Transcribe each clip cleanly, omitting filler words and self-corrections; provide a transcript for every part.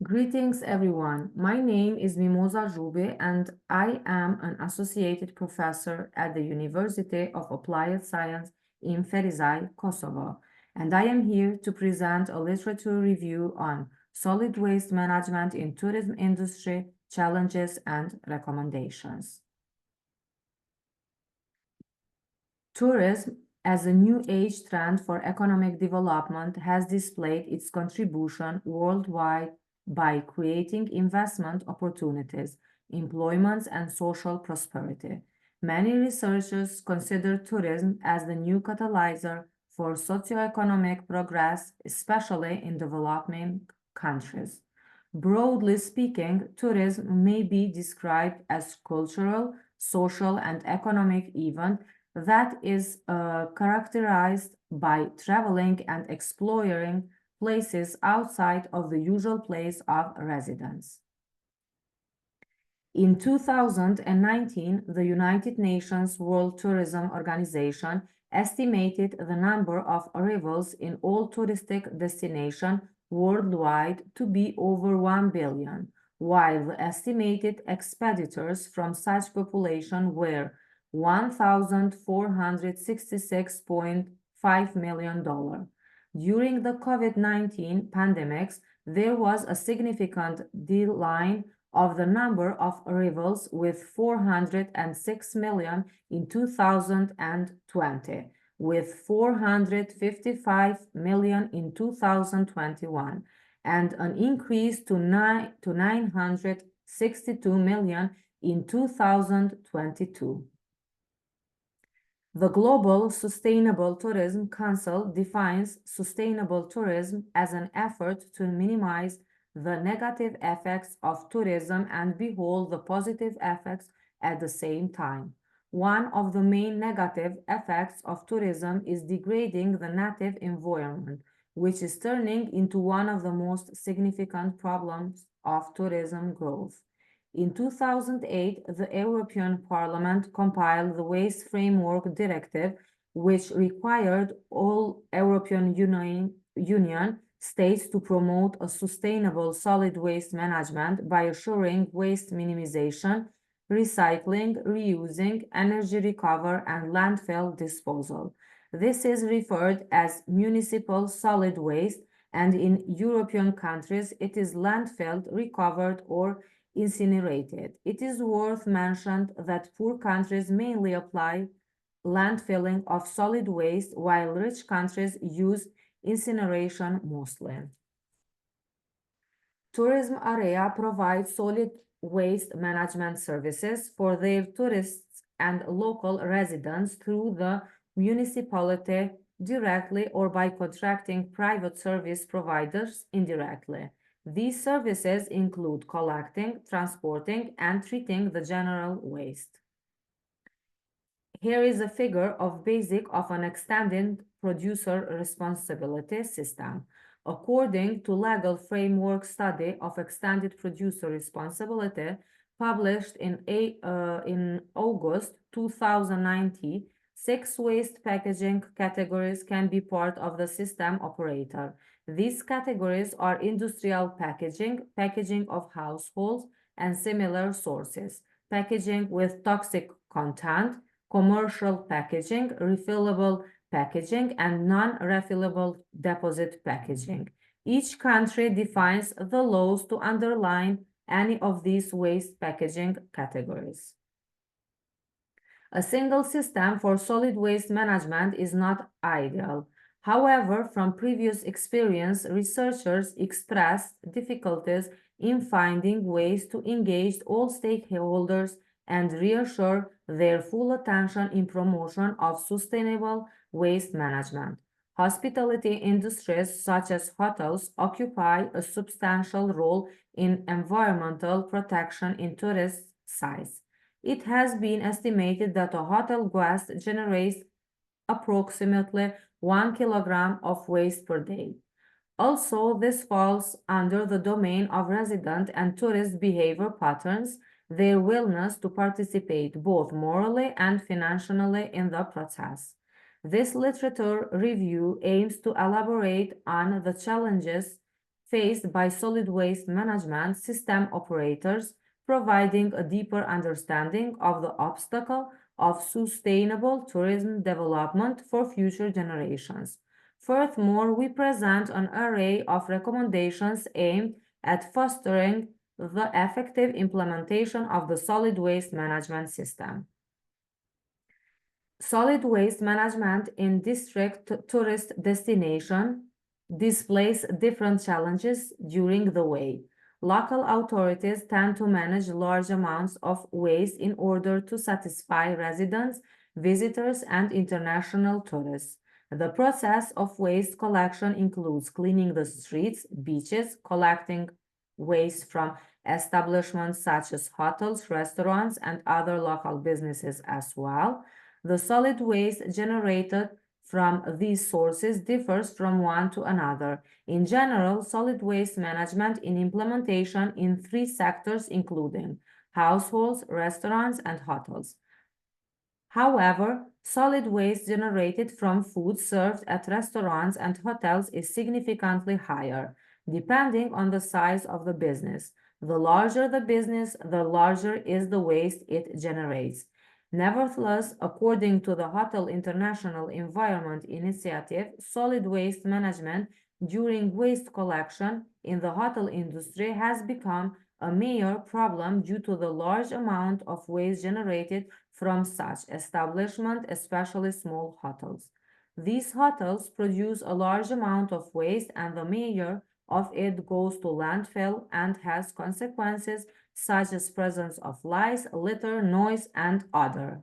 Greetings, everyone. My name is Mimoza ZHUBI, and I am an associated professor at the University of Applied Science in Ferizaj, Kosovo, and I am here to present a literature review on solid waste management in tourism industry, challenges and recommendations. Tourism, as a new age trend for economic development, has displayed its contribution worldwide by creating investment opportunities, employment, and social prosperity. Many researchers consider tourism as the new catalyzer for socioeconomic progress, especially in developing countries. Broadly speaking, tourism may be described as cultural, social, and economic event that is characterized by traveling and exploring places outside of the usual place of residence. In 2019, the United Nations World Tourism Organization estimated the number of arrivals in all touristic destinations worldwide to be over 1 billion, while the estimated expenditures from such population were $1,466.5 million. During the COVID-19 pandemics, there was a significant decline of the number of arrivals, with 406 million in 2020, with 455 million in 2021, and an increase to 962 million in 2022. The Global Sustainable Tourism Council defines sustainable tourism as an effort to minimize the negative effects of tourism and behold the positive effects at the same time. One of the main negative effects of tourism is degrading the native environment, which is turning into one of the most significant problems of tourism growth. In 2008, the European Parliament compiled the Waste Framework Directive, which required all European Union states to promote a sustainable solid waste management by assuring waste minimization, recycling, reusing, energy recovery, and landfill disposal. This is referred as municipal solid waste, and in European countries, it is landfill, recovered, or incinerated. It is worth mentioning that poor countries mainly apply landfilling of solid waste, while rich countries use incineration mostly. Tourism area provides solid waste management services for their tourists and local residents through the municipality directly or by contracting private service providers indirectly. These services include collecting, transporting, and treating the general waste. Here is a figure of basic of an extended producer responsibility system. According to legal framework study of extended producer responsibility published in August 2019, 6 waste packaging categories can be part of the system operator. These categories are industrial packaging, packaging of households and similar sources, packaging with toxic content, commercial packaging, refillable packaging, and non-refillable deposit packaging. Each country defines the laws to underline any of these waste packaging categories. A single system for solid waste management is not ideal. However, from previous experience, researchers expressed difficulties in finding ways to engage all stakeholders and reassure their full attention in promotion of sustainable waste management. Hospitality industries such as hotels occupy a substantial role in environmental protection in tourist sites. It has been estimated that a hotel guest generates approximately 1 kilogram of waste per day. Also, this falls under the domain of resident and tourist behavior patterns, their willingness to participate both morally and financially in the process. This literature review aims to elaborate on the challenges faced by solid waste management system operators, providing a deeper understanding of the obstacle of sustainable tourism development for future generations. Furthermore, we present an array of recommendations aimed at fostering the effective implementation of the solid waste management system. Solid waste management in district tourist destination displays different challenges during the way. Local authorities tend to manage large amounts of waste in order to satisfy residents, visitors, and international tourists. The process of waste collection includes cleaning the streets, beaches, collecting waste from establishments such as hotels, restaurants, and other local businesses as well. The solid waste generated from these sources differs from one to another. In general, solid waste management in implementation in three sectors including households, restaurants, and hotels. However, solid waste generated from food served at restaurants and hotels is significantly higher, depending on the size of the business. The larger the business, the larger is the waste it generates. Nevertheless, according to the Hotel International Environment Initiative, solid waste management during waste collection in the hotel industry has become a major problem due to the large amount of waste generated from such establishments, especially small hotels. These hotels produce a large amount of waste and the major of it goes to landfill and has consequences such as presence of lice, litter, noise, and other.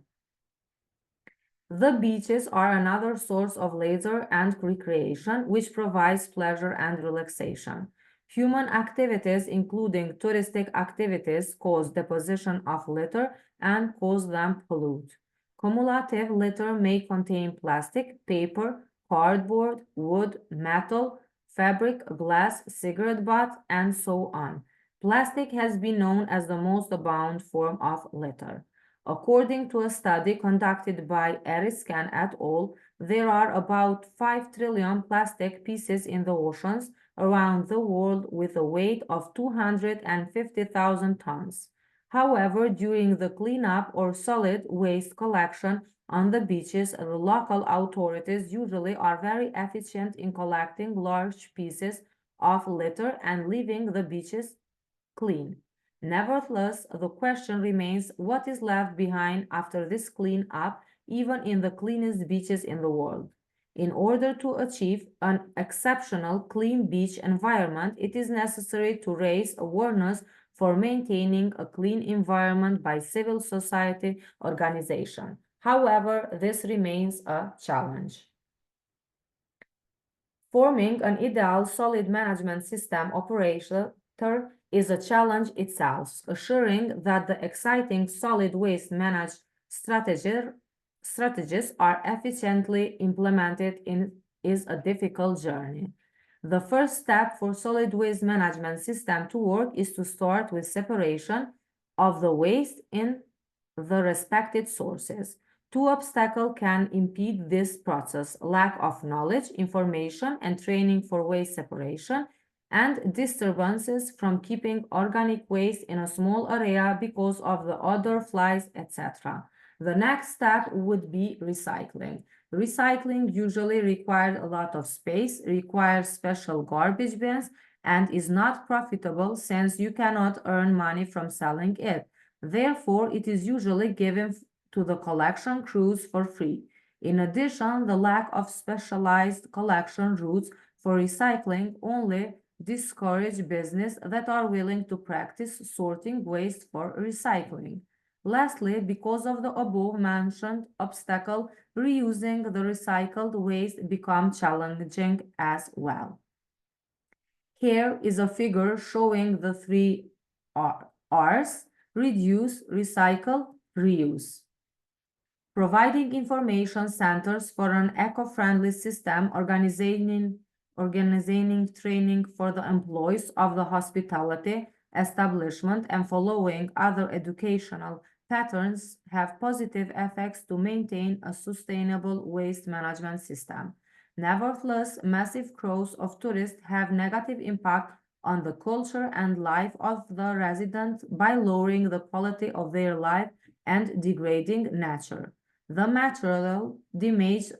The beaches are another source of leisure and recreation, which provides pleasure and relaxation. Human activities, including touristic activities, cause deposition of litter and cause them pollute. Cumulative litter may contain plastic, paper, cardboard, wood, metal, fabric, glass, cigarette butt, and so on. Plastic has been known as the most abundant form of litter. According to a study conducted by Eriscan et al., there are about 5 trillion plastic pieces in the oceans around the world with a weight of 250,000 tons. However, during the cleanup or solid waste collection on the beaches, the local authorities usually are very efficient in collecting large pieces of litter and leaving the beaches clean. Nevertheless, the question remains what is left behind after this cleanup, even in the cleanest beaches in the world. In order to achieve an exceptional clean beach environment, it is necessary to raise awareness for maintaining a clean environment by civil society organizations. However, this remains a challenge. Forming an ideal solid management system operator is a challenge itself. Assuring that the exciting solid waste management strategies are efficiently implemented is a difficult journey. The first step for solid waste management system to work is to start with separation of the waste in the respected sources. Two obstacles can impede this process: lack of knowledge, information, and training for waste separation, and disturbances from keeping organic waste in a small area because of the odor, flies, etc. The next step would be recycling. Recycling usually requires a lot of space, requires special garbage bins, and is not profitable since you cannot earn money from selling it. Therefore, it is usually given to the collection crews for free. In addition, the lack of specialized collection routes for recycling only discourage businesses that are willing to practice sorting waste for recycling. Lastly, because of the above-mentioned obstacle, reusing the recycled waste becomes challenging as well. Here is a figure showing the three R's: reduce, recycle, reuse. Providing information centers for an eco-friendly system, organizing training for the employees of the hospitality establishment, and following other educational patterns have positive effects to maintain a sustainable waste management system. Nevertheless, massive crowds of tourists have negative impact on the culture and life of the residents by lowering the quality of their life and degrading nature. The material damage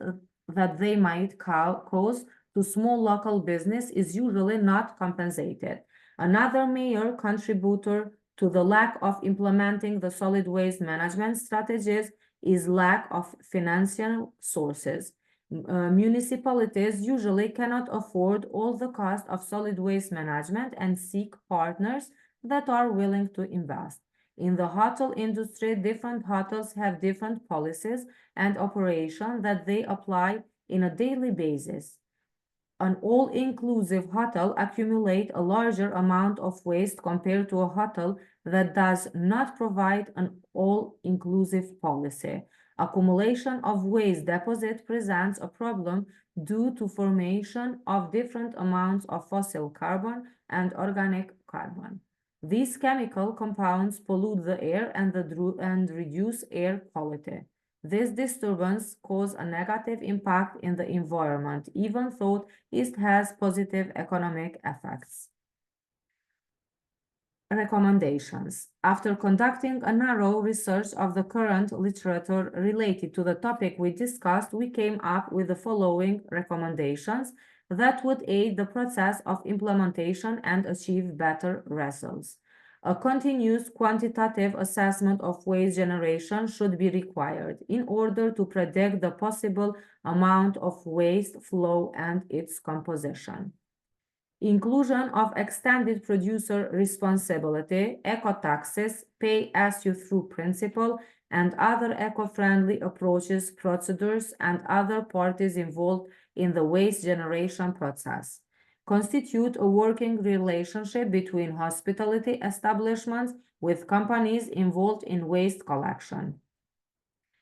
that they might cause to small local business is usually not compensated. Another major contributor to the lack of implementing the solid waste management strategies is lack of financial sources. Municipalities usually cannot afford all the cost of solid waste management and seek partners that are willing to invest. In the hotel industry, different hotels have different policies and operation that they apply in a daily basis. An all-inclusive hotel accumulates a larger amount of waste compared to a hotel that does not provide an all-inclusive policy. Accumulation of waste deposit presents a problem due to formation of different amounts of fossil carbon and organic carbon. These chemical compounds pollute the air and reduce air quality. This disturbance causes a negative impact in the environment, even though it has positive economic effects. Recommendations. After conducting a narrow research of the current literature related to the topic we discussed, we came up with the following recommendations that would aid the process of implementation and achieve better results. A continuous quantitative assessment of waste generation should be required in order to predict the possible amount of waste flow and its composition. Inclusion of extended producer responsibility, eco-taxes, pay-as-you-through principle, and other eco-friendly approaches, procedures, and other parties involved in the waste generation process. Constitute a working relationship between hospitality establishments with companies involved in waste collection.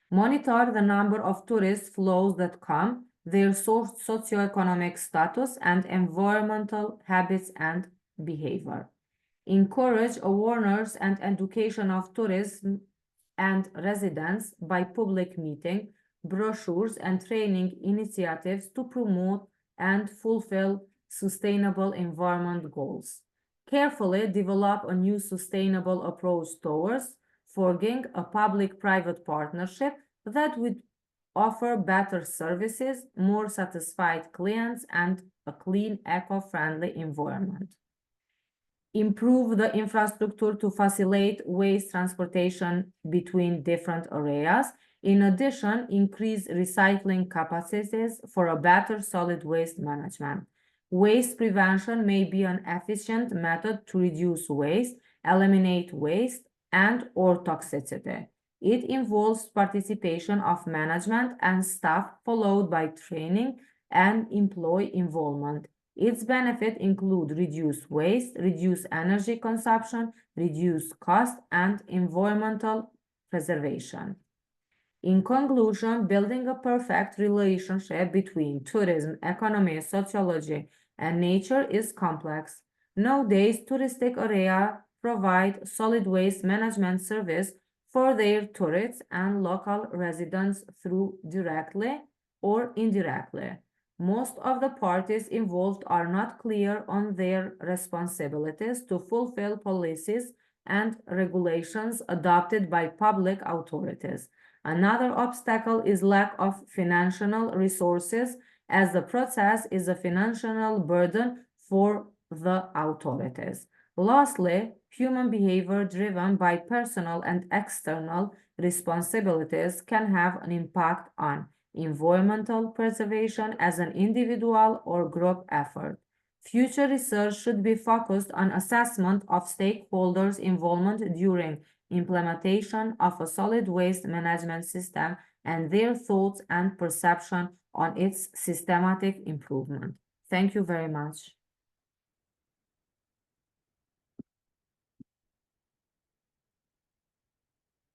Monitor the number of tourist flows that come, their socioeconomic status, and environmental habits and behavior. Encourage awareness and education of tourism and residents by public meetings, brochures, and training initiatives to promote and fulfill sustainable environment goals. Carefully develop a new sustainable approach towards forging a public-private partnership that would offer better services, more satisfied clients, and a clean, eco-friendly environment. Improve the infrastructure to facilitate waste transportation between different areas. In addition, increase recycling capacities for a better solid waste management. Waste prevention may be an efficient method to reduce waste, eliminate waste, and/or toxicity. It involves participation of management and staff, followed by training and employee involvement. Its benefits include reduced waste, reduced energy consumption, reduced cost, and environmental preservation. In conclusion, building a perfect relationship between tourism, economy, sociology, and nature is complex. Nowadays, touristic areas provide solid waste management service for their tourists and local residents through directly or indirectly. Most of the parties involved are not clear on their responsibilities to fulfill policies and regulations adopted by public authorities. Another obstacle is lack of financial resources, as the process is a financial burden for the authorities. Lastly, human behavior driven by personal and external responsibilities can have an impact on environmental preservation as an individual or group effort. Future research should be focused on assessment of stakeholders' involvement during implementation of a solid waste management system and their thoughts and perception on its systematic improvement. Thank you very much.